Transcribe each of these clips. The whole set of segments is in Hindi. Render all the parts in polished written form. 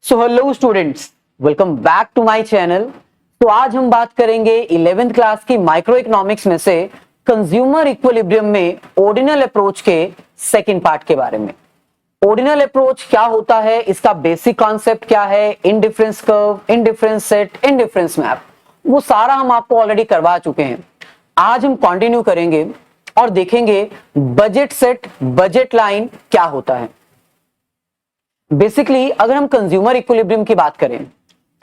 So hello students, welcome back to my channel. तो आज हम बात करेंगे 11th क्लास की माइक्रो इकोनॉमिक्स में से कंज्यूमर इक्विलिब्रियम में ऑर्डिनल अप्रोच के सेकंड पार्ट के बारे में। ऑर्डिनल अप्रोच क्या होता है, इसका बेसिक कॉन्सेप्ट क्या है, indifference curve, indifference set, indifference map, वो सारा हम आपको ऑलरेडी करवा चुके हैं। आज हम कंटिन्यू करेंगे और देखेंगे बजट सेट, बजट लाइन क्या होता है। बेसिकली अगर हम कंज्यूमर इक्विलिब्रियम की बात करें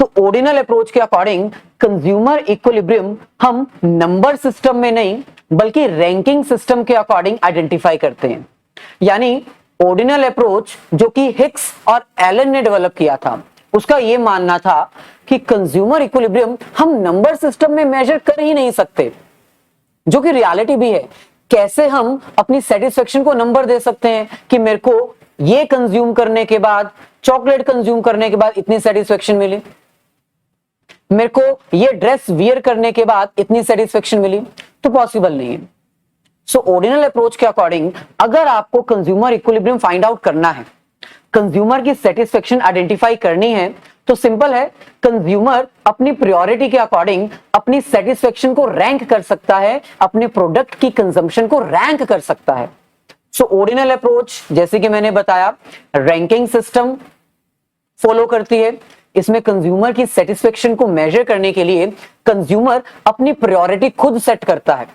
तो ऑर्डिनल अप्रोच के अकॉर्डिंग कंज्यूमर इक्विलिब्रियम हम नंबर सिस्टम में नहीं बल्कि रैंकिंग सिस्टम के अकॉर्डिंग आइडेंटिफाई करते हैं। यानी ऑर्डिनल अप्रोच जो कि हिक्स और एलन ने डेवलप किया था, उसका यह मानना था कि कंज्यूमर इक्विलिब्रियम हम नंबर सिस्टम में मेजर कर ही नहीं सकते, जो कि रियलिटी भी है। कैसे हम अपनी सेटिस्फेक्शन को नंबर दे सकते हैं कि मेरे को ये कंज्यूम करने के बाद, चॉकलेट कंज्यूम करने के बाद इतनी सेटिस्फेक्शन मिली, मेरे को ये ड्रेस वियर करने के बाद इतनी सेटिस्फेक्शन मिली, तो पॉसिबल नहीं है। सो ऑर्डिनल अप्रोच के अकॉर्डिंग अगर आपको कंज्यूमर इक्विलिब्रियम फाइंड आउट करना है, कंज्यूमर की सेटिस्फेक्शन आइडेंटिफाई करनी है, तो सिंपल है, कंज्यूमर अपनी प्रायोरिटी के अकॉर्डिंग अपनी सेटिस्फेक्शन को रैंक कर सकता है, अपने प्रोडक्ट की कंजम्पशन को रैंक कर सकता है। सो ऑर्डिनल अप्रोच जैसे कि मैंने बताया रैंकिंग सिस्टम फॉलो करती है। इसमें कंज्यूमर की सेटिस्फेक्शन को मेजर करने के लिए कंज्यूमर अपनी प्रायोरिटी खुद सेट करता है,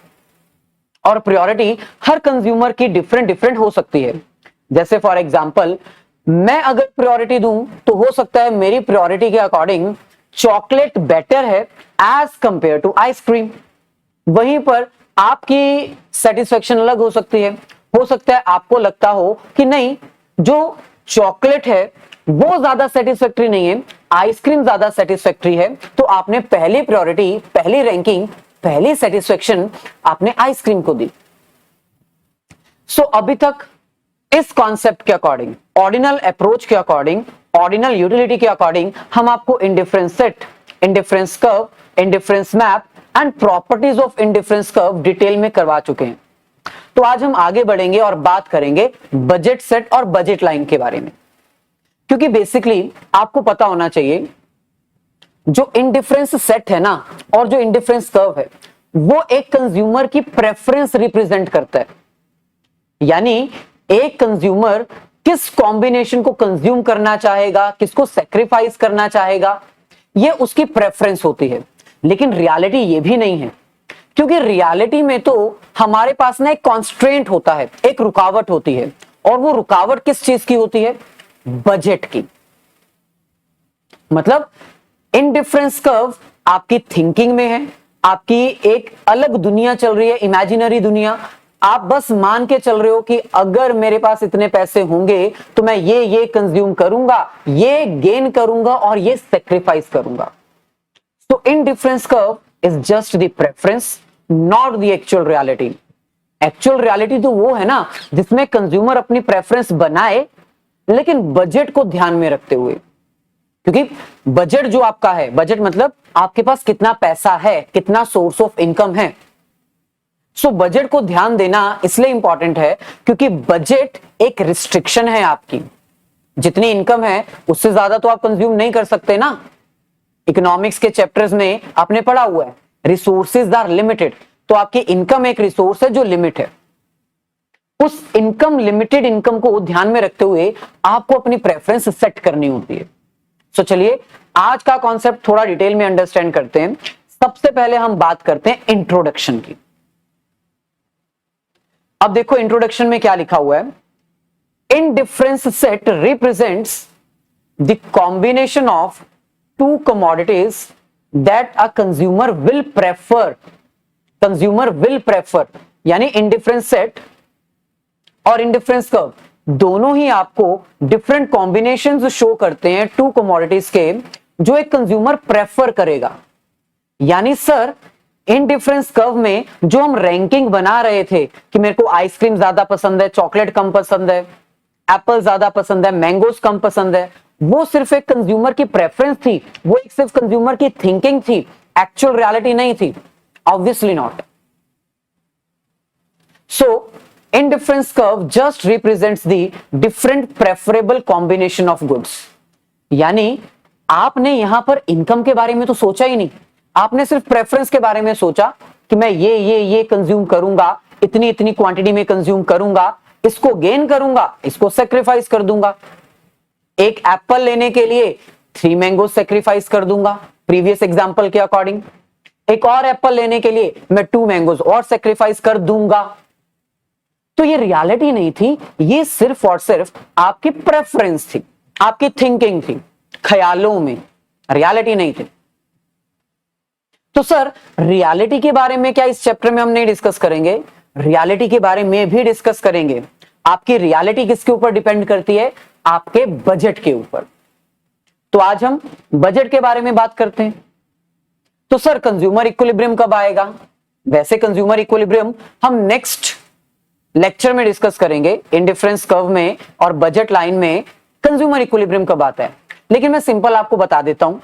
और प्रायोरिटी हर कंज्यूमर की डिफरेंट हो सकती है। जैसे फॉर एग्जांपल मैं अगर प्रायोरिटी दूं तो हो सकता है मेरी प्रायोरिटी के अकॉर्डिंग चॉकलेट बेटर है एज कंपेयर टू आइसक्रीम। वहीं पर आपकी सेटिस्फेक्शन अलग हो सकती है। हो सकता है आपको लगता हो कि नहीं, जो चॉकलेट है वो ज्यादा सेटिस्फैक्टरी नहीं है, आइसक्रीम ज्यादा सेटिस्फैक्टरी है, तो आपने पहली प्रायोरिटी, पहली रैंकिंग, पहली सेटिस्फेक्शन आपने आइसक्रीम को दी। सो अभी तक इस कॉन्सेप्ट के अकॉर्डिंग, ऑर्डिनल अप्रोच के अकॉर्डिंग, ऑर्डिनल यूटिलिटी के अकॉर्डिंग हम आपको indifference set, indifference curve, indifference map and properties of indifference curve detail में करवा चुके हैं। तो आज हम आगे बढ़ेंगे और बात करेंगे बजट सेट और बजट लाइन के बारे में, क्योंकि बेसिकली आपको पता होना चाहिए जो इंडिफरेंस सेट है ना और जो इंडिफरेंस कर्व है वो एक कंज्यूमर की प्रेफरेंस रिप्रेजेंट करता है। यानी एक कंज्यूमर किस कॉम्बिनेशन को कंज्यूम करना चाहेगा, किसको सेक्रीफाइस करना चाहेगा, ये उसकी प्रेफरेंस होती है। लेकिन रियलिटी ये भी नहीं है, क्योंकि रियलिटी में तो हमारे पास ना एक कॉन्स्ट्रेंट होता है, एक रुकावट होती है, और वो रुकावट किस चीज की होती है? बजट की। मतलब इंडिफरेंस कर्व आपकी थिंकिंग में है, आपकी एक अलग दुनिया चल रही है, इमेजिनरी दुनिया। आप बस मान के चल रहे हो कि अगर मेरे पास इतने पैसे होंगे तो मैं ये कंज्यूम करूंगा, ये गेन करूंगा और ये सेक्रीफाइस करूंगा। तो indifference curve is just the preference, not the actual reality. Actual reality तो वो है ना जिसमें कंज्यूमर अपनी प्रेफरेंस बनाए, लेकिन बजट को ध्यान में रखते हुए। क्योंकि बजट जो आपका है, बजट मतलब आपके पास कितना पैसा है, कितना सोर्स ऑफ इनकम है। सो बजट को ध्यान देना इसलिए इंपॉर्टेंट है क्योंकि बजट एक रिस्ट्रिक्शन है आपकी। जितनी इनकम है उससे ज्यादा तो आप कंज्यूम नहीं कर सकते ना। इकोनॉमिक्स के चैप्टर्स में आपने पढ़ा हुआ है रिसोर्सेज आर लिमिटेड, तो आपकी इनकम एक रिसोर्स है जो लिमिट है। उस इनकम, लिमिटेड इनकम को ध्यान में रखते हुए आपको अपनी प्रेफरेंस सेट करनी होती है। सो चलिए आज का कॉन्सेप्ट थोड़ा डिटेल में अंडरस्टैंड करते हैं। सबसे पहले हम बात करते हैं इंट्रोडक्शन की। अब देखो इंट्रोडक्शन में क्या लिखा हुआ है। Indifference set represents the combination of to commodities that a consumer will prefer. Consumer will prefer यानी इंडिफरेंस सेट और इंडिफरेंस कर्व दोनों ही आपको डिफरेंट कॉम्बिनेशंस शो करते हैं टू कमोडिटीज के, जो एक कंज्यूमर प्रेफर करेगा। यानी सर इंडिफरेंस कर्व में जो हम रैंकिंग बना रहे थे कि मेरे को आइसक्रीम ज्यादा पसंद है, चॉकलेट कम पसंद है, एप्पल ज्यादा पसंद है, मैंगोज कम पसंद है, वो सिर्फ एक कंज्यूमर की प्रेफरेंस थी, वो एक सिर्फ कंज्यूमर की थिंकिंग थी, एक्चुअल रियलिटी नहीं थी। Obviously not. So indifference curve just represents the different preferable combination of goods. यानी आपने यहां पर इनकम के बारे में तो सोचा ही नहीं, आपने सिर्फ प्रेफरेंस के बारे में सोचा कि मैं ये कंज्यूम करूंगा, इतनी इतनी क्वांटिटी में कंज्यूम करूंगा, इसको गेन करूंगा, इसको सेक्रीफाइस कर दूंगा। एक एप्पल लेने के लिए 3 मैंगो सेक्रीफाइस कर दूंगा प्रीवियस एग्जांपल के अकॉर्डिंग, एक और एप्पल लेने के लिए मैं 2 मैंगोज और सेक्रीफाइस कर दूंगा। तो ये रियलिटी नहीं थी, ये सिर्फ और सिर्फ आपकी प्रेफरेंस थी, आपकी थिंकिंग थी, ख्यालों में, रियलिटी नहीं थी। तो सर रियलिटी के बारे में क्या इस चैप्टर में हम नहीं डिस्कस करेंगे? रियलिटी के बारे में भी डिस्कस करेंगे। आपकी रियलिटी किसके ऊपर डिपेंड करती है? आपके बजट के ऊपर। तो आज हम बजट के बारे में बात करते हैं। तो सर कंज्यूमर इक्विलिब्रियम कब आएगा? वैसे कंज्यूमर इक्विलिब्रियम हम नेक्स्ट लेक्चर में डिस्कस करेंगे, इंडिफरेंस कर्व में और बजट लाइन में कंज्यूमर इक्विलिब्रियम कब आता है। लेकिन मैं सिंपल आपको बता देता हूं,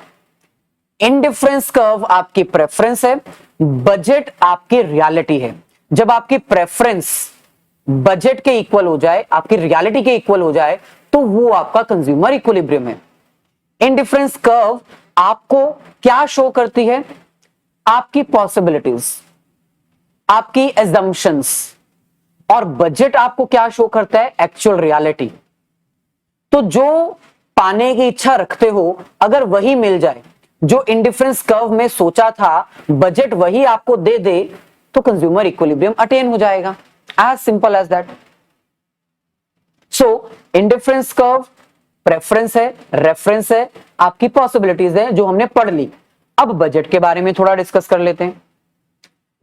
इंडिफरेंस कर्व आपकी प्रेफरेंस है, बजट आपकी रियलिटी है। जब आपकी प्रेफरेंस बजट के इक्वल हो जाए, आपकी रियलिटी के इक्वल हो जाए, तो वो आपका कंज्यूमर इक्विलिब्रियम है। इंडिफरेंस कर्व आपको क्या शो करती है? आपकी पॉसिबिलिटीज, आपकी एजम्पशंस, और बजट आपको क्या शो करता है? Actual reality. तो जो पाने की इच्छा रखते हो, अगर वही मिल जाए, जो इंडिफरेंस कर्व में सोचा था, बजट वही आपको दे दे, तो कंज्यूमर इक्विलिब्रियम अटेन हो जाएगा। As simple as that. So indifference curve preference है, रेफरेंस है, आपकी पॉसिबिलिटीज है जो हमने पढ़ ली। अब बजट के बारे में थोड़ा डिस्कस कर लेते हैं।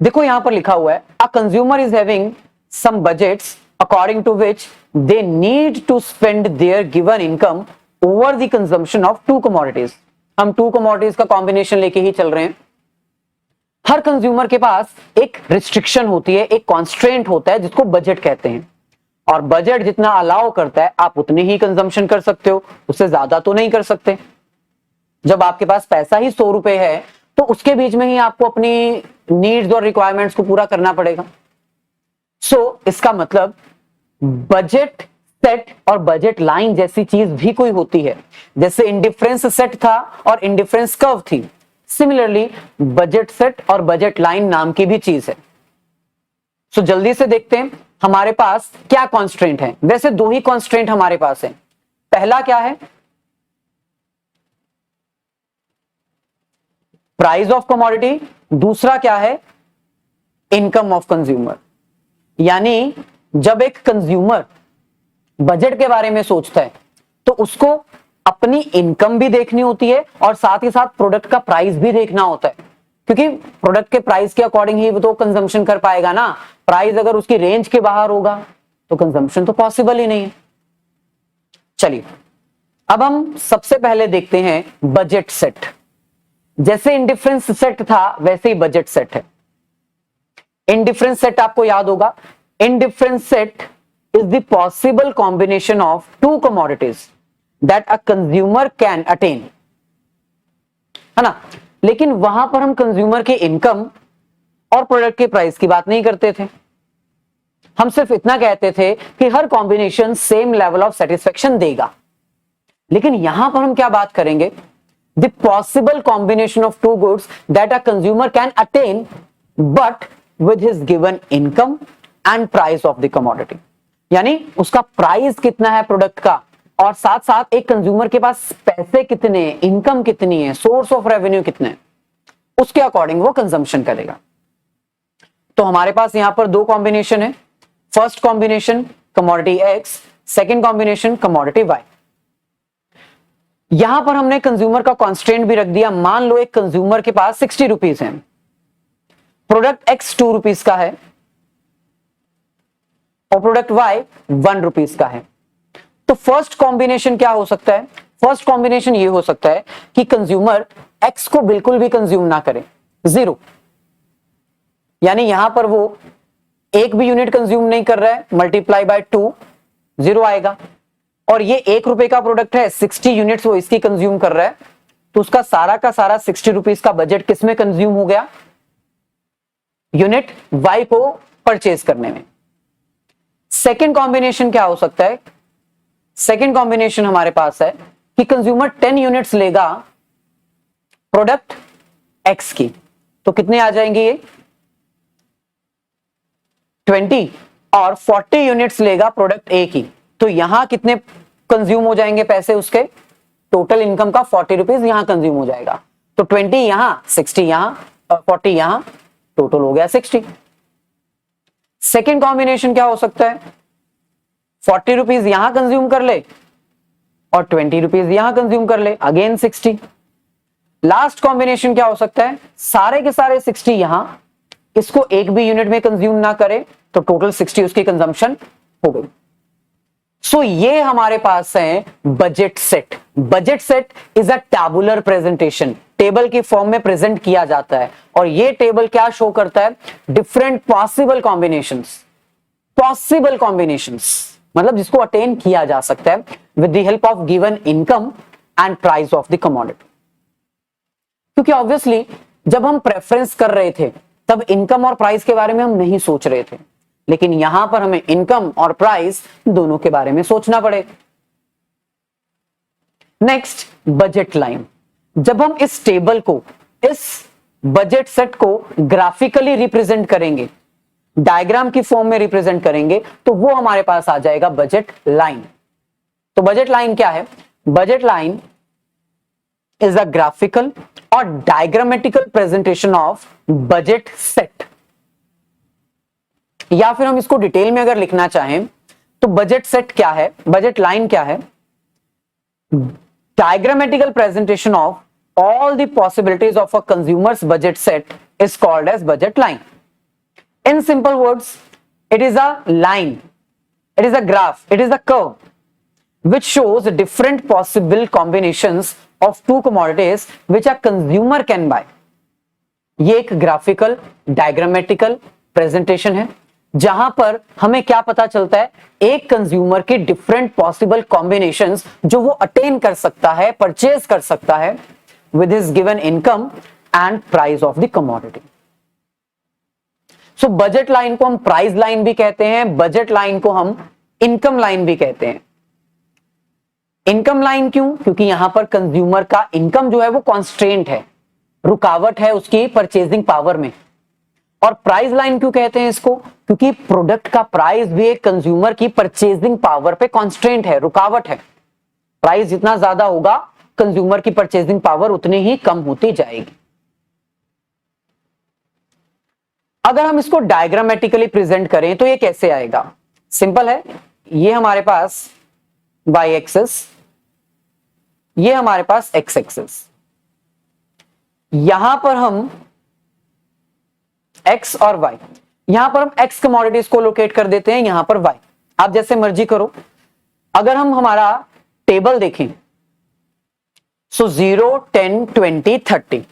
देखो यहां पर लिखा हुआ है, a consumer is having some budgets according to which they need to spend their given income over the consumption of 2 commodities. हम 2 कमोडिटीज का कॉम्बिनेशन लेके ही चल रहे हैं। हर कंज्यूमर के पास एक रिस्ट्रिक्शन होती है, एक कॉन्स्ट्रेंट होता है जिसको बजट कहते हैं, और बजट जितना अलाउ करता है आप उतनी ही कंजम्पशन कर सकते हो, उससे ज्यादा तो नहीं कर सकते। जब आपके पास पैसा ही 100 रुपए है तो उसके बीच में ही आपको अपनी नीड्स और रिक्वायरमेंट्स को पूरा करना पड़ेगा। सो इसका मतलब बजट सेट और बजट लाइन जैसी चीज भी कोई होती है। जैसे इंडिफरेंस सेट था और इंडिफरेंस कर्व थी, सिमिलरली बजट सेट और बजट लाइन नाम की भी चीज है। सो जल्दी से देखते हैं हमारे पास क्या कॉन्स्ट्रेंट है। वैसे 2 ही कॉन्स्ट्रेंट हमारे पास है। पहला क्या है? Price of commodity. दूसरा क्या है? Income of consumer. यानी जब एक कंज्यूमर बजट के बारे में सोचता है तो उसको अपनी इनकम भी देखनी होती है और साथ ही साथ प्रोडक्ट का प्राइस भी देखना होता है, क्योंकि प्रोडक्ट के प्राइस के अकॉर्डिंग ही वो तो कंजम्पशन कर पाएगा ना। प्राइस अगर उसकी रेंज के बाहर होगा तो कंजम्पशन तो पॉसिबल ही नहीं है। चलिए अब हम सबसे पहले देखते हैं बजट सेट। जैसे इंडिफरेंस सेट था वैसे ही बजट सेट है। इंडिफरेंस सेट आपको याद होगा, indifference set is the possible combination of 2 commodities that a consumer can attain, है ना। लेकिन वहां पर हम कंज्यूमर के इनकम और प्रोडक्ट के प्राइस की बात नहीं करते थे। हम सिर्फ इतना कहते थे कि हर combination same level of satisfaction देगा। लेकिन यहां पर हम क्या बात करेंगे? The possible combination of 2 goods that a consumer can attain but with his given income and price of the commodity. यानी उसका प्राइस कितना है प्रोडक्ट का, और साथ साथ एक कंज्यूमर के पास पैसे कितने, इनकम कितनी है, सोर्स ऑफ रेवेन्यू कितने है, उसके अकॉर्डिंग वो कंजम्पशन करेगा। तो हमारे पास यहां पर 2 कॉम्बिनेशन है। First combination commodity X, second combination commodity Y. यहां पर हमने कंज्यूमर का कॉन्स्ट्रेंट भी रख दिया। मान लो एक कंज्यूमर के पास 60 रुपीज है, प्रोडक्ट एक्स 2 रुपीज का है और प्रोडक्ट वाई 1 रुपीज का है। तो फर्स्ट कॉम्बिनेशन क्या हो सकता है? फर्स्ट कॉम्बिनेशन ये हो सकता है कि कंज्यूमर एक्स को बिल्कुल भी कंज्यूम ना करे, 0। यानी यहां पर वो एक भी यूनिट कंज्यूम नहीं कर रहा है, मल्टीप्लाई बाय 2, 0 आएगा। और ये 1 रुपए का प्रोडक्ट है, 60 यूनिट्स वो इसकी कंज्यूम कर रहा है, तो उसका सारा का सारा 60 रुपीज का बजट किसमें कंज्यूम हो गया? यूनिट वाई को परचेज करने में। सेकेंड कॉम्बिनेशन क्या हो सकता है? सेकेंड कॉम्बिनेशन हमारे पास है कि कंज्यूमर 10 यूनिट्स लेगा प्रोडक्ट एक्स की, तो कितने आ जाएंगे ये 20, और 40 यूनिट्स लेगा प्रोडक्ट ए की, तो यहां कितने कंज्यूम हो जाएंगे पैसे उसके, टोटल इनकम का 40 रुपीज यहां कंज्यूम हो जाएगा। तो 20 यहां, 60 यहां और 40 यहां, टोटल हो गया 60। सेकेंड कॉम्बिनेशन क्या हो सकता है, 40 रुपीज यहां कंज्यूम कर ले और 20 रुपीज यहां कंज्यूम कर ले, अगेन 60। लास्ट कॉम्बिनेशन क्या हो सकता है, सारे के सारे 60 यहां, इसको एक भी यूनिट में कंज्यूम ना करे, तो टोटल 60 उसकी कंजम्पशन हो गई। सो ये हमारे पास है budget set. Budget set is a tabular presentation, table की फॉर्म में प्रेजेंट किया जाता है, और ये टेबल क्या शो करता है, different possible combinations. Possible combinations मतलब जिसको अटेन किया जा सकता है with the help of given income and price of the commodity. क्योंकि ऑब्वियसली जब हम प्रेफरेंस कर रहे थे तब इनकम और प्राइस के बारे में हम नहीं सोच रहे थे, लेकिन यहां पर हमें इनकम और प्राइस दोनों के बारे में सोचना पड़ेगा। Next, budget line. जब हम इस टेबल को, इस बजट सेट को ग्राफिकली रिप्रेजेंट करेंगे, डायग्राम की फॉर्म में रिप्रेजेंट करेंगे, तो वो हमारे पास आ जाएगा बजट लाइन। तो बजट लाइन क्या है, budget line is a graphical और diagrammatical presentation of budget set. या फिर हम इसको डिटेल में अगर लिखना चाहें तो बजट सेट क्या है, बजट लाइन क्या है, diagrammatical presentation of all the possibilities of a consumer's budget set is called as budget line. In simple words, it is a line, it is a graph, it is a curve which shows different possible combinations of two commodities which a consumer can buy. ये एक ग्राफिकल डायग्रामेटिकल प्रेजेंटेशन है जहां पर हमें क्या पता चलता है, एक कंज्यूमर की डिफरेंट पॉसिबल कॉम्बिनेशंस जो वो अटेन कर सकता है, परचेज कर सकता है with his given income and price of the commodity. So budget line को हम प्राइस लाइन भी कहते हैं, बजट लाइन को हम इनकम लाइन भी कहते हैं। इनकम लाइन क्यों, क्योंकि यहां पर कंज्यूमर का इनकम जो है वो कॉन्स्ट्रेंट है, रुकावट है उसकी परचेजिंग पावर में। और प्राइस लाइन क्यों कहते हैं इसको, क्योंकि प्रोडक्ट का प्राइस भी एक कंज्यूमर की परचेजिंग पावर पे कॉन्स्ट्रेंट है, रुकावट है। प्राइस जितना ज्यादा होगा कंज्यूमर की परचेजिंग पावर उतनी ही कम होती जाएगी। अगर हम इसको डायग्रामेटिकली प्रेजेंट करें तो ये कैसे आएगा, सिंपल है, ये हमारे पास y एक्सिस, ये हमारे पास x एक्सिस, यहां पर हम x और y, यहां पर हम x कमोडिटीज को लोकेट कर देते हैं, यहां पर y, आप जैसे मर्जी करो। अगर हम हमारा टेबल देखें, सो 0, 10, 20, 30,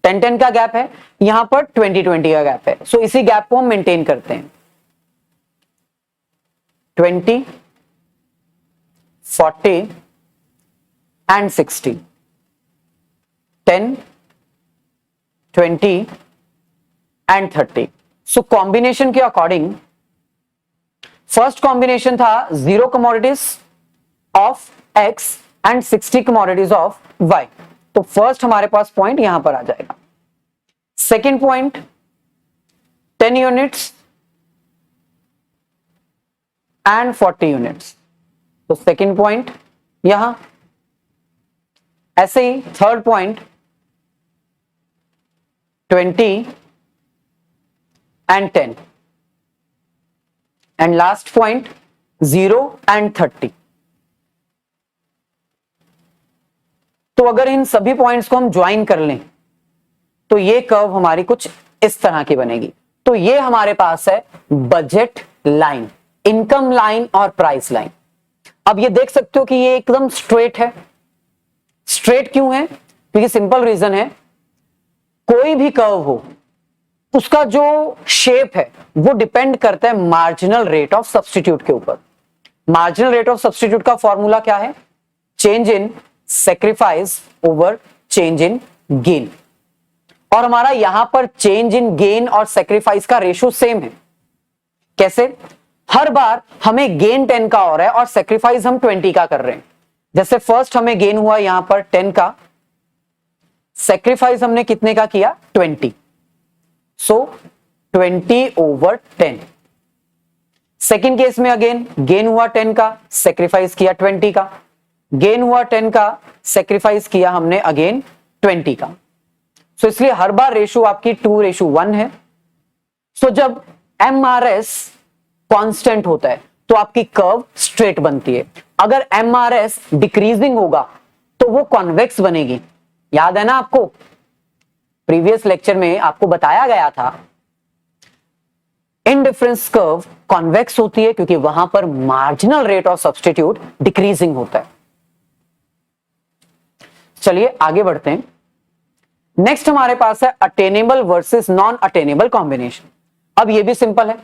10-10 का गैप है, यहां पर 20-20 का गैप है, सो इसी गैप को हम मेंटेन करते हैं। 20, 40 एंड 60, 10, 20 एंड 30। सो कॉम्बिनेशन के अकॉर्डिंग फर्स्ट कॉम्बिनेशन था 0 commodities of x and 60 commodities of y, तो फर्स्ट हमारे पास पॉइंट यहां पर आ जाएगा। Second point 10 units and 40 units, तो सेकेंड पॉइंट यहां। ऐसे ही third point 20 and 10 and last point 0 and 30। तो अगर इन सभी पॉइंट्स को हम ज्वाइन कर लें तो ये कर्व हमारी कुछ इस तरह की बनेगी। तो ये हमारे पास है बजट लाइन, इनकम लाइन और प्राइस लाइन। अब ये देख सकते हो कि ये एकदम स्ट्रेट है। स्ट्रेट क्यों है, क्योंकि सिंपल रीजन है, कोई भी कर्व हो उसका जो शेप है वो डिपेंड करता है मार्जिनल रेट ऑफ सब्स्टिट्यूट के ऊपर। मार्जिनल रेट ऑफ सब्स्टिट्यूट का फॉर्मूला क्या है, change in sacrifice over change in gain. और हमारा यहां पर चेंज इन गेन और सेक्रीफाइस का रेशियो सेम है। कैसे, हर बार हमें गेन 10 का हो रहा है और सेक्रीफाइस हम 20 का कर रहे हैं, जैसे फर्स्ट हमें गेन हुआ यहां पर 10 का, सेक्रीफाइस हमने कितने का किया 20, सो 20/10। सेकेंड केस में अगेन गेन हुआ 10 का, सेक्रीफाइस किया 20 का, गेन हुआ 10 का, सेक्रीफाइस किया हमने अगेन 20 का। सो इसलिए हर बार रेशो आपकी 2:1 है। सो जब MRS कांस्टेंट होता है तो आपकी कर्व स्ट्रेट बनती है। अगर MRS डिक्रीजिंग होगा तो वो कॉन्वेक्स बनेगी। याद है ना आपको, प्रीवियस लेक्चर में आपको बताया गया था इनडिफरेंस कर्व कॉन्वेक्स होती है क्योंकि वहां पर marginal rate of substitute decreasing होता है। चलिए आगे बढ़ते हैं। नेक्स्ट हमारे पास है attainable versus non attainable combination. अब ये भी सिंपल है,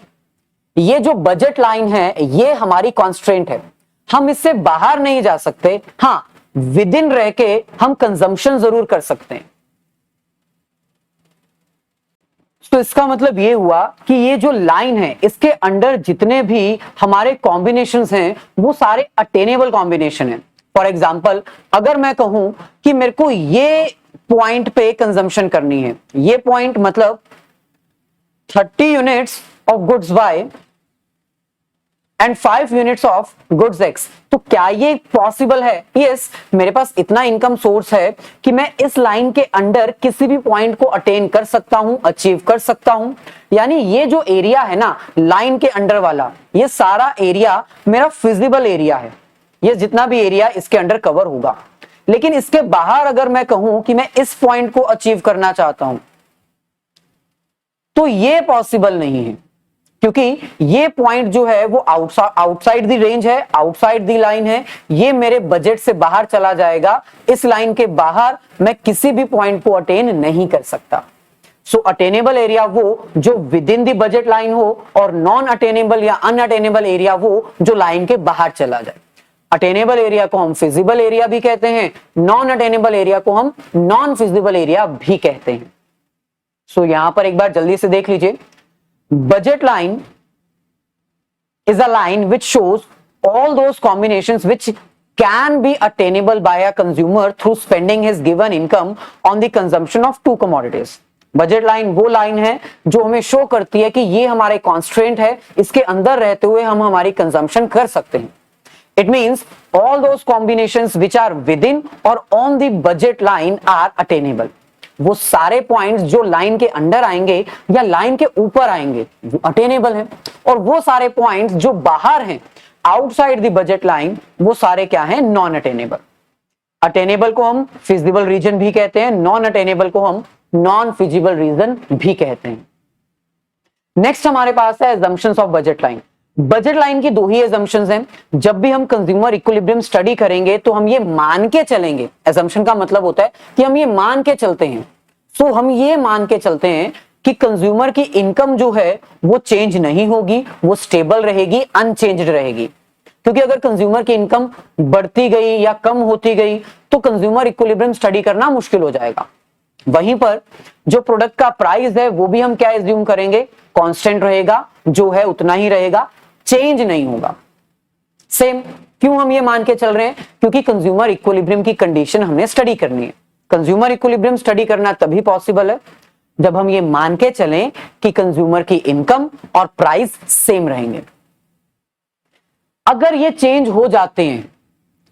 ये जो बजट लाइन है ये हमारी कॉन्स्ट्रेंट है, हम इससे बाहर नहीं जा सकते। हां, विद इन रह के हम कंजम्पशन जरूर कर सकते हैं। तो इसका मतलब ये हुआ कि ये जो लाइन है इसके अंडर जितने भी हमारे कॉम्बिनेशंस हैं वो सारे अटेनेबल कॉम्बिनेशन हैं। फॉर एग्जाम्पल अगर मैं कहूं कि मेरे को ये पॉइंट पे कंजम्पशन करनी है, ये पॉइंट मतलब 30 units of goods Y and 5 units of goods X, तो क्या ये पॉसिबल है? यस, मेरे पास इतना इनकम सोर्स है कि मैं इस लाइन के अंडर किसी भी पॉइंट को अटेन कर सकता हूं, अचीव कर सकता हूं। यानी ये जो एरिया है ना लाइन के अंडर वाला, ये सारा एरिया मेरा फिजिबल एरिया है, ये जितना भी एरिया इसके अंडर कवर होगा। लेकिन इसके बाहर अगर मैं कहूं कि मैं इस पॉइंट को अचीव करना चाहता हूं तो ये पॉसिबल नहीं है, क्योंकि ये पॉइंट जो है वो आउटसाइड दी रेंज है, आउटसाइड दी लाइन है, ये मेरे बजट से बाहर चला जाएगा। इस लाइन के बाहर मैं किसी भी पॉइंट को अटेन नहीं कर सकता। सो अटेनेबल एरिया वो जो with in the budget line हो और नॉन अटेनेबल या अनअटेनेबल एरिया वो जो लाइन के बाहर चला जाए। अटेनेबल एरिया को हम फिजिबल एरिया भी कहते हैं, नॉन अटेनेबल एरिया को हम नॉन फिजिबल एरिया भी कहते हैं। सो यहां पर एक बार जल्दी से देख लीजिए, budget line is a line which shows all those combinations which can be attainable by a consumer through spending his given income on the consumption of two commodities. Budget line वो लाइन है जो हमें शो करती है कि ये हमारे कॉन्स्ट्रेंट है, इसके अंदर रहते हुए हम हमारी कंजम्पशन कर सकते हैं। It means all those combinations which are within or on the budget line are attainable. वो सारे पॉइंट्स जो लाइन के अंडर आएंगे या लाइन के ऊपर आएंगे वो अटेनेबल हैं, और वो सारे पॉइंट्स जो बाहर हैं आउटसाइड द बजट लाइन वो सारे क्या हैं? Non attainable. अटेनेबल को हम फिजिबल रीजन भी कहते हैं, नॉन अटेनेबल को हम नॉन फिजिबल रीजन भी कहते हैं। नेक्स्ट हमारे पास है assumptions of budget line. Budget line की दो ही assumptions हैं। जब भी हम कंज्यूमर इक्विलिब्रियम स्टडी करेंगे तो हम ये मान के चलेंगे, assumption का मतलब होता है कि हम ये मान के चलते हैं। सो हम ये मान के चलते हैं कि कंज्यूमर की इनकम जो है वो चेंज नहीं होगी, वो स्टेबल रहेगी, अनचेंज्ड रहेगी। क्योंकि अगर कंज्यूमर की इनकम बढ़ती गई या कम होती गई तो कंज्यूमर इक्विलिब्रियम स्टडी करना मुश्किल हो जाएगा। वहीं पर जो प्रोडक्ट का प्राइस है वो भी हम क्या एज्यूम करेंगे? कांस्टेंट रहेगा, जो है उतना ही रहेगा, चेंज नहीं होगा। सेम क्यों हम ये मान के चल रहे हैं? क्योंकि कंज्यूमर इक्विलिब्रियम की कंडीशन हमें स्टडी करनी है। कंज्यूमर इक्विलिब्रियम स्टडी करना तभी पॉसिबल है जब हम ये मान के चलें कि कंज्यूमर की इनकम और प्राइस सेम रहेंगे। अगर ये चेंज हो जाते हैं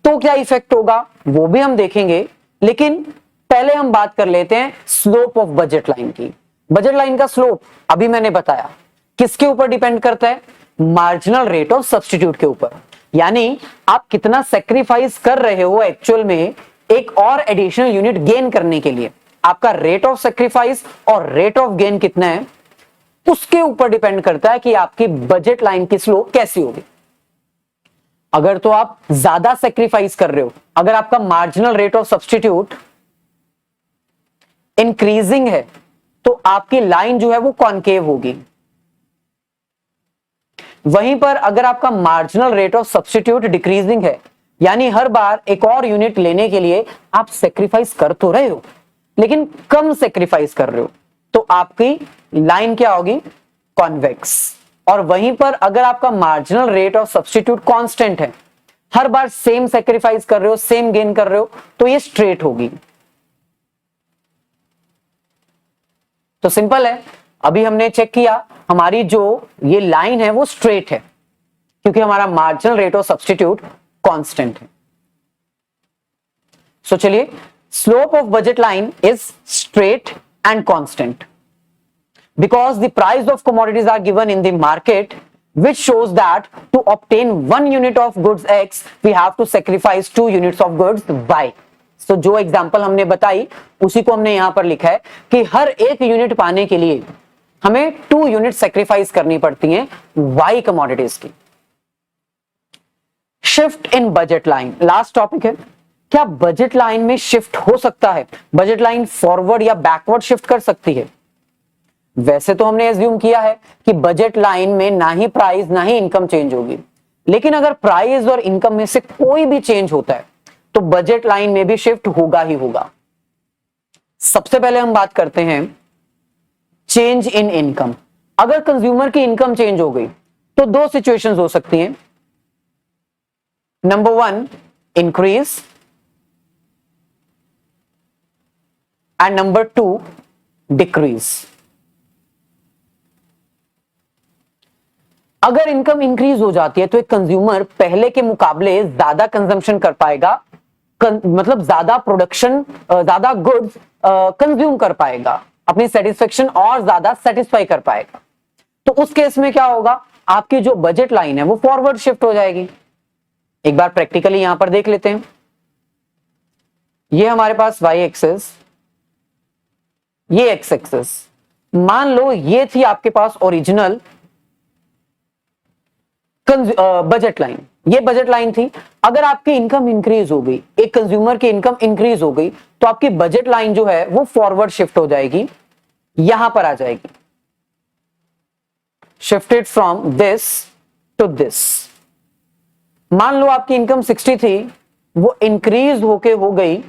तो क्या इफेक्ट होगा वो भी हम देखेंगे, लेकिन पहले हम बात कर लेते हैं स्लोप ऑफ बजट लाइन की। बजट लाइन का स्लोप अभी मैंने बताया किसके ऊपर डिपेंड करता है? मार्जिनल रेट ऑफ सब्स्टिट्यूट के ऊपर। यानी आप कितना सेक्रीफाइस कर रहे हो एक्चुअल में एक और एडिशनल यूनिट गेन करने के लिए, आपका रेट ऑफ सेक्रीफाइस और रेट ऑफ गेन कितना है उसके ऊपर डिपेंड करता है कि आपकी बजट लाइन की स्लोप कैसी होगी। अगर तो आप ज्यादा सेक्रीफाइस कर रहे हो, अगर आपका marginal rate of substitute increasing है तो आपकी लाइन जो है वो कॉनकेव होगी। वहीं पर अगर आपका marginal rate of substitute decreasing है, यानी हर बार एक और यूनिट लेने के लिए आप सेक्रीफाइस कर तो रहे हो लेकिन कम सेक्रीफाइस कर रहे हो, तो आपकी लाइन क्या होगी? कॉन्वेक्स। और वहीं पर अगर आपका marginal rate of substitute constant है, हर बार सेम सेक्रीफाइस कर रहे हो, सेम गेन कर रहे हो, तो ये स्ट्रेट होगी। तो सिंपल है, अभी हमने चेक किया हमारी जो ये लाइन है वो स्ट्रेट है क्योंकि हमारा marginal rate of substitute constant है। सो चलिए, slope of budget line is straight and constant because the price of commodities are given in the market, which shows that to obtain 1 unit of goods X we have to sacrifice 2 units of goods Y। so जो एग्जांपल हमने बताई उसी को हमने यहां पर लिखा है कि हर एक यूनिट पाने के लिए हमें 2 यूनिट सेक्रीफाइस करनी पड़ती हैं Y कमोडिटीज की। Shift in budget line last topic है। क्या बजट लाइन में शिफ्ट हो सकता है? बजट लाइन फॉरवर्ड या बैकवर्ड शिफ्ट कर सकती है? वैसे तो हमने एज्यूम किया है कि बजट लाइन में ना ही प्राइस ना ही इनकम चेंज होगी, लेकिन अगर प्राइस और इनकम में से कोई भी चेंज होता है तो बजट लाइन में भी शिफ्ट होगा ही होगा। सबसे पहले हम बात करते हैं चेंज इन इनकम। अगर कंज्यूमर की इनकम चेंज हो गई तो दो सिचुएशंस हो सकती हैं। Number 1 increase and number 2 decrease. अगर इनकम इंक्रीज हो जाती है तो एक कंज्यूमर पहले के मुकाबले ज्यादा कंजम्पशन कर पाएगा, मतलब ज्यादा प्रोडक्शन, ज्यादा गुड्स कंज्यूम कर पाएगा, अपनी सेटिस्फेक्शन और ज्यादा सेटिस्फाई कर पाएगा। तो उस केस में क्या होगा, आपकी जो बजट लाइन है वो फॉरवर्ड शिफ्ट हो जाएगी। एक बार प्रैक्टिकली यहां पर देख लेते हैं। ये हमारे पास y एक्सिस, ये x एक्सिस। मान लो ये थी आपके पास ओरिजिनल बजट लाइन, ये बजट लाइन थी। अगर आपकी इनकम इंक्रीज हो गई, एक कंज्यूमर की इनकम इंक्रीज हो गई, तो आपकी बजट लाइन जो है वो फॉरवर्ड शिफ्ट हो जाएगी, यहां पर आ जाएगी, shifted from this to this. मान लो आपकी इनकम 60 थी, वो इंक्रीज होके हो गई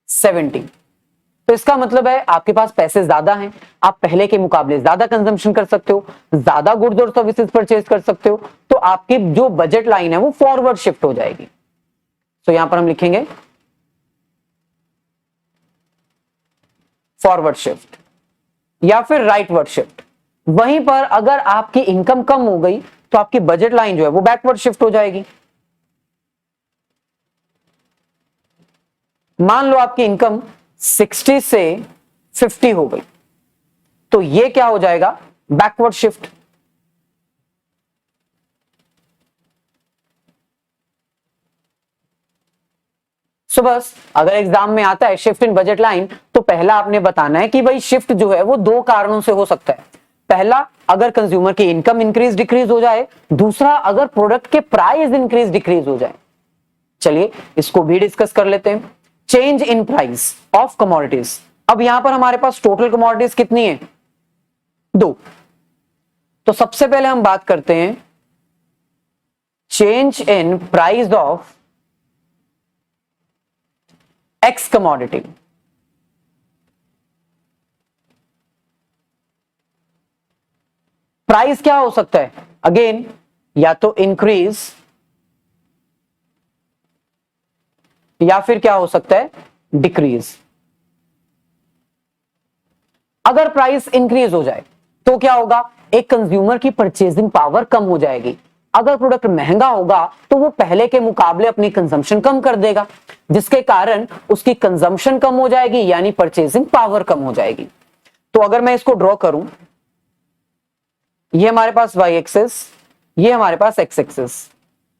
70। तो इसका मतलब है आपके पास पैसे ज्यादा हैं, आप पहले के मुकाबले ज्यादा कंजम्पशन कर सकते हो, ज्यादा गुड्स और सर्विसेज परचेज कर सकते हो, तो आपकी जो बजट लाइन है वो फॉरवर्ड शिफ्ट हो जाएगी। तो यहां पर हम लिखेंगे फॉरवर्ड शिफ्ट या फिर राइटवर्ड शिफ्ट। वहीं पर अगर आपकी इनकम कम हो गई तो आपकी बजट लाइन जो है वो बैकवर्ड शिफ्ट हो जाएगी। मान लो आपकी इनकम 60 से 50 हो गई, तो ये क्या हो जाएगा, बैकवर्ड शिफ्ट। सो बस अगर एग्जाम में आता है शिफ्ट इन बजट लाइन, तो पहला आपने बताना है कि भाई शिफ्ट जो है वो दो कारणों से हो सकता है। पहला, अगर कंज्यूमर की इनकम इंक्रीज डिक्रीज हो जाए। दूसरा, अगर प्रोडक्ट के प्राइस इंक्रीज डिक्रीज हो जाए। चलिए इसको भी डिस्कस कर लेते हैं। Change in price of commodities. अब यहां पर हमारे पास टोटल कमोडिटीज कितनी है, 2। तो सबसे पहले हम बात करते हैं change in price of x commodity. Price क्या हो सकता है, अगेन या तो इंक्रीज या फिर क्या हो सकता है, डिक्रीज। अगर प्राइस इंक्रीज हो जाए तो क्या होगा, एक कंज्यूमर की परचेजिंग पावर कम हो जाएगी। अगर प्रोडक्ट महंगा होगा तो वो पहले के मुकाबले अपनी कंजम्पशन कम कर देगा, जिसके कारण उसकी कंजम्पशन कम हो जाएगी, यानी परचेजिंग पावर कम हो जाएगी। तो अगर मैं इसको ड्रॉ करूं, ये हमारे पास y एक्सिस, ये हमारे पास x एक्सिस।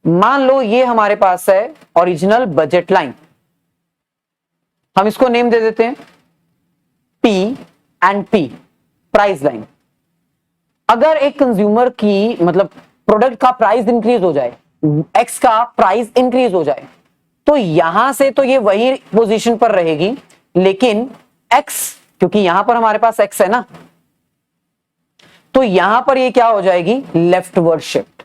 मान लो ये हमारे पास है ओरिजिनल बजट लाइन, हम इसको नेम दे देते हैं P and P, price line. अगर एक कंज्यूमर की मतलब प्रोडक्ट का प्राइस इंक्रीज हो जाए, X का प्राइस इंक्रीज हो जाए, तो यहां से तो ये वही पोजीशन पर रहेगी, लेकिन X, क्योंकि यहां पर हमारे पास X है ना, तो यहां पर ये क्या हो जाएगी, लेफ्टवर्ड शिफ्ट।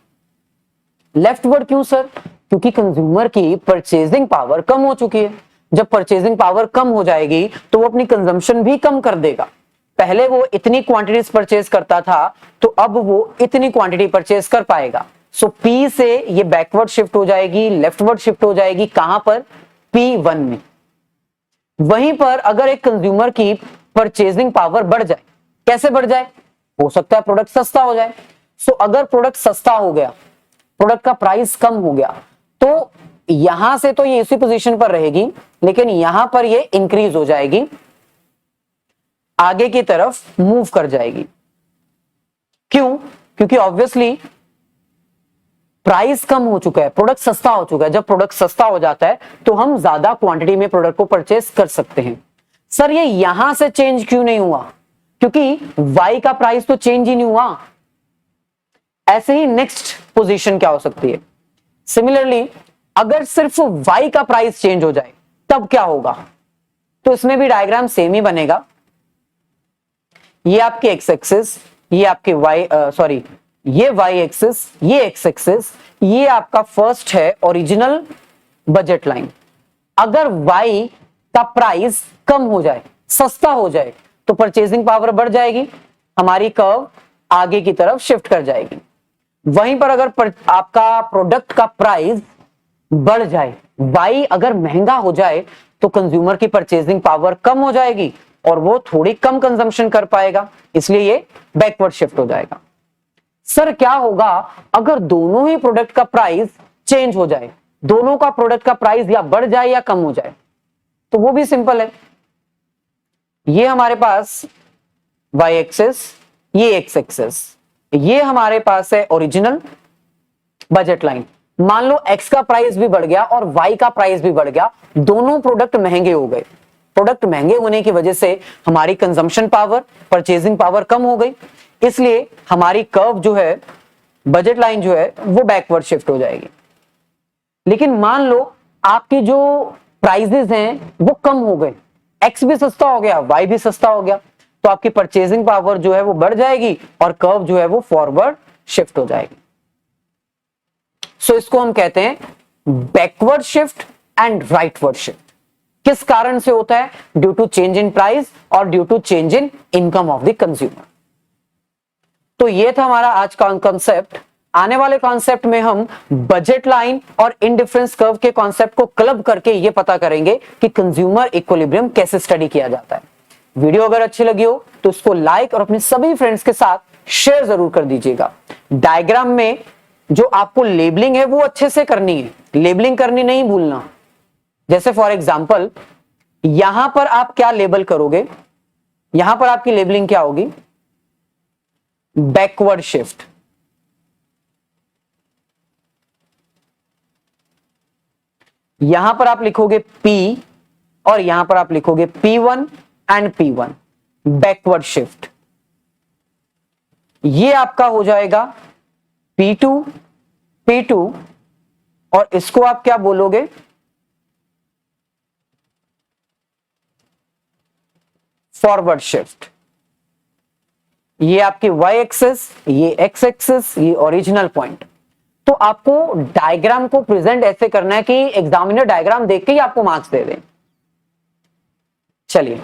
लेफ्टवर्ड क्यों सर, क्योंकि कंज्यूमर की परचेजिंग पावर कम हो चुकी है। जब परचेजिंग पावर कम हो जाएगी तो वो अपनी कंजम्पशन भी कम कर देगा। पहले वो इतनी क्वांटिटीज परचेज करता था, तो अब वो इतनी क्वांटिटी परचेज कर पाएगा। सो P से ये बैकवर्ड शिफ्ट हो जाएगी, लेफ्टवर्ड शिफ्ट हो जाएगी, कहां पर? P1 में। वहीं पर अगर एक कंज्यूमर की परचेजिंग पावर बढ़ जाए, कैसे बढ़ जाए? हो सकता है प्रोडक्ट सस्ता हो जाए। सो अगर प्रोडक्ट सस्ता हो गया, प्रोडक्ट का प्राइस कम हो गया, तो यहां से तो ये इसी पोजीशन पर रहेगी, लेकिन यहां पर ये इंक्रीज हो जाएगी, आगे की तरफ मूव कर जाएगी। क्यों? क्योंकि ऑब्वियसली प्राइस कम हो चुका है, प्रोडक्ट सस्ता हो चुका है। जब प्रोडक्ट सस्ता हो जाता है तो हम ज्यादा क्वांटिटी में प्रोडक्ट को परचेस कर सकते हैं। सर ये यहां से चेंज क्यों नहीं हुआ? क्योंकि Y का प्राइस तो चेंज ही नहीं हुआ। ऐसे ही नेक्स्ट पोजीशन क्या हो सकती है? सिमिलरली अगर सिर्फ Y का प्राइस चेंज हो जाए तब क्या होगा? तो इसमें भी डायग्राम सेम ही बनेगा। ये आपके एक्स एक्सिस, ये आपके ये Y एक्सिस, ये एक्स एक्सिस, ये आपका फर्स्ट है ओरिजिनल बजट लाइन। अगर Y का प्राइस कम हो जाए, सस्ता हो जाए, तो परचेजिंग पावर बढ़ जाएगी, हमारी कर्व आगे की तरफ शिफ्ट कर जाएगी। वहीं पर अगर आपका प्रोडक्ट का प्राइस बढ़ जाए, Y अगर महंगा हो जाए, तो कंज्यूमर की परचेजिंग पावर कम हो जाएगी और वो थोड़ी कम कंजम्पशन कर पाएगा, इसलिए ये बैकवर्ड शिफ्ट हो जाएगा। सर क्या होगा अगर दोनों ही प्रोडक्ट का प्राइस चेंज हो जाए, दोनों का प्रोडक्ट का प्राइस या बढ़ जाए या कम हो जाए? तो वो भी सिंपल है। ये हमारे पास Y एक्सिस, ये एक्स एक्सिस, ये हमारे पास है ओरिजिनल बजट लाइन। मान लो X का प्राइस भी बढ़ गया और Y का प्राइस भी बढ़ गया, दोनों प्रोडक्ट महंगे हो गए। प्रोडक्ट महंगे होने की वजह से हमारी कंजम्पशन पावर, परचेजिंग पावर कम हो गई, इसलिए हमारी कर्व जो है, बजट लाइन जो है, वो बैकवर्ड शिफ्ट हो जाएगी। लेकिन मान लो आपकी जो प्राइजेस हैं वो कम हो गए, X भी सस्ता हो गया, Y भी सस्ता हो गया, तो आपकी परचेजिंग पावर जो है वो बढ़ जाएगी और कर्व जो है वो फॉरवर्ड शिफ्ट हो जाएगी। सो इसको हम कहते हैं backward shift and rightward shift. किस कारण से होता है? Due to change in price और due to change in income of the consumer. तो ये था हमारा आज का कॉन्सेप्ट। आने वाले कॉन्सेप्ट में हम बजट लाइन और इंडिफरेंस कर्व के कॉन्सेप्ट को क्लब करके ये पता करेंगे कि कंज्यूमर इक्विलिब्रियम कैसे स्टडी किया जाता है। वीडियो अगर अच्छी लगी हो तो इसको लाइक और अपने सभी फ्रेंड्स के साथ शेयर जरूर कर दीजिएगा। डायग्राम में जो आपको लेबलिंग है वो अच्छे से करनी है, लेबलिंग करनी नहीं भूलना। जैसे फॉर एग्जांपल यहां पर आप क्या लेबल करोगे, यहां पर आपकी लेबलिंग क्या होगी? Backward shift. यहां पर आप लिखोगे P और यहां पर आप लिखोगे P1 and P1, backward shift. ये आपका हो जाएगा P2, P2 और इसको आप क्या बोलोगे? Forward shift. ये आपकी Y एक्सिस, ये X एक्सिस, ये ओरिजिनल पॉइंट। तो आपको डायग्राम को प्रेजेंट ऐसे करना है कि एग्जामिनर डायग्राम देख के ही आपको मार्क्स दे दे। चलिए